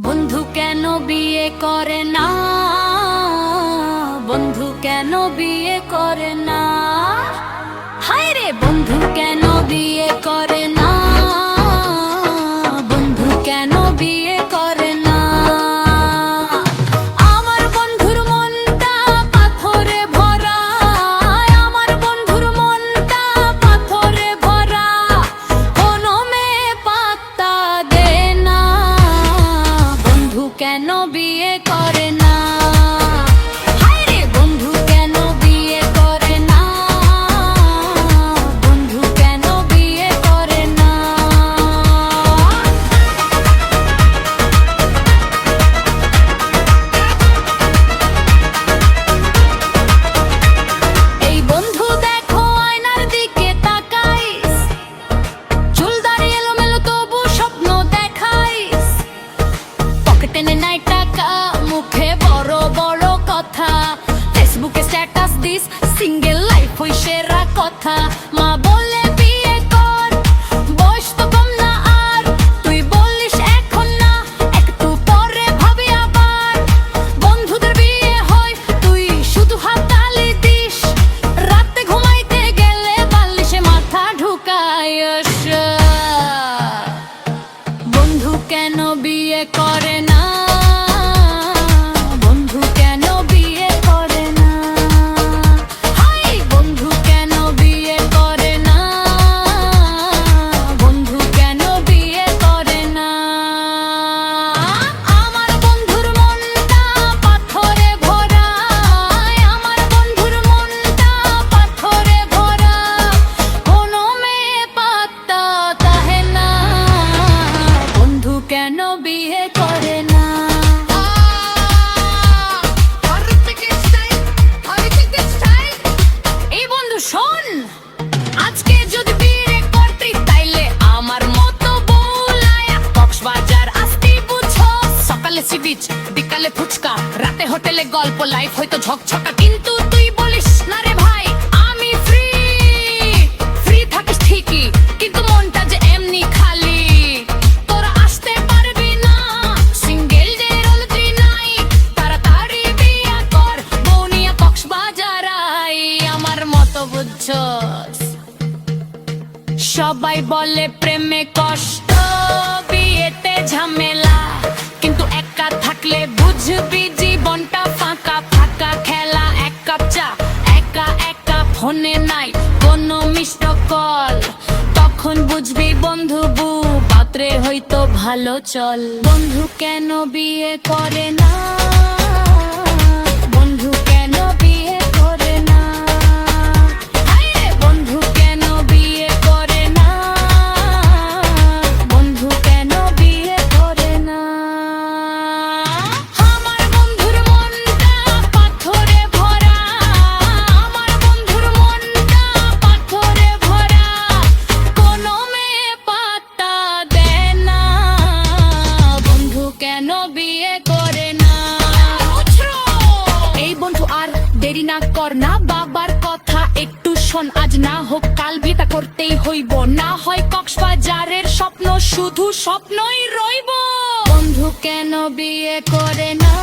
বন্ধু কেন বিয়ে করে না, বন্ধু কেন বিয়ে করে না, হায় রে বন্ধু কেন বিয়ে করে না, বন্ধু কেন বিয়ে করে না। আমার বন্ধুর মনটা পাথরে ভরা, আমার বন্ধুর মনটা পাথরে ভরা, কোনো মেয়ে পাত্তা দেয় না, বন্ধু কেন বিয়ে করে না, হায় রে বন্ধু কেন বিয়ে করে না, বন্ধু কেন বিয়ে করে না। এই বন্ধু দেখো আয়নার দিকে তাকাইস, চুল দাড়ি এলোমেলো তবু স্বপ্ন দেখাইস, পকেটে নাই টাকা মুখে বড় বড় কথা, ফেসবুকে স্ট্যাটাস দিস সিঙ্গেল লাইফ হই সেরা কথা। মা বলে বিয়ে কর, বয়স তো কম না আর, তুই বলিস এখন না একটু পরে ভাবি আবার, বন্ধুদের বিয়ে হয় তুই শুধু হাততালি দিস, রাতে ঘুমাইতে গেলে বালিশে মাথা ঢুকাইস। বন্ধু কেন বিয়ে করে না, বন্ধু কেন বিয়ে করে না, হাই বন্ধু কেন বিয়ে করে না, বন্ধু কেন বিয়ে করে না। আমার বন্ধুর মনটা পাথরে ভরা, আমার বন্ধুর মনটা পাথরে ভরা, কোনো মেয়ে পাত্তা তাহে না, বন্ধু কেন বিয়ে করে না। এই বন্ধু শোন, আজকে যদি বিয়ে করতি তাইলে আমার মতো বউলায়া কক্সবাজার আসতি বুঝো, সকালে সি বিচ বিকালে ফুচকা, রাতে হোটেলে গল্প, লাইফ হয়তো ঝকঝকা, কিন্তু তুই বলিস না রে ভাই আমি ফ্রি, ফ্রি থাকিস ঠিকই কিন্তু মনটা যে এমনি খালি, তোরা আসতে পারবি না সিঙ্গেল যে রলতি নাই, তাড়াতাড়ি বিয়া কর বউ নিয়া কক্সবাজার আই, আমার মতো বুঝছস। সবাই বলে প্রেমে কষ্ট বিয়েতে ঝামেলা, কিন্তু একা থাকলে বুঝবি জীবনটা ফাঁকা ফাঁকা খেলা, এক কাপ চা একা একা ফোনে নাই কোনো মিসড কল, তখন বুঝবি বন্ধু বু পাত্রে হয়তো ভালো চল। বন্ধু কেন বিয়ে করে না, বন্ধু কেন বিয়ে করে না, হায় রে বন্ধু কেন বিয়ে করে না, বন্ধু কেন বিয়ে করে না। আমার বন্ধুর মনটা পাথরে ভরা, আমার বন্ধুর মনটা পাথরে ভরা, কোনো মেয়ে পাত্তা দেয় না, বন্ধু কেন বিয়ে করে না। এই বন্ধু আর দেরি না কর না, বাবার কথা একটু শোন, আজ না হোক কাল বিয়েটা করতেই হইব, না হয় কক্সবাজারের স্বপ্ন শুধু স্বপ্নই রইব। বন্ধু কেন বিয়ে করে না,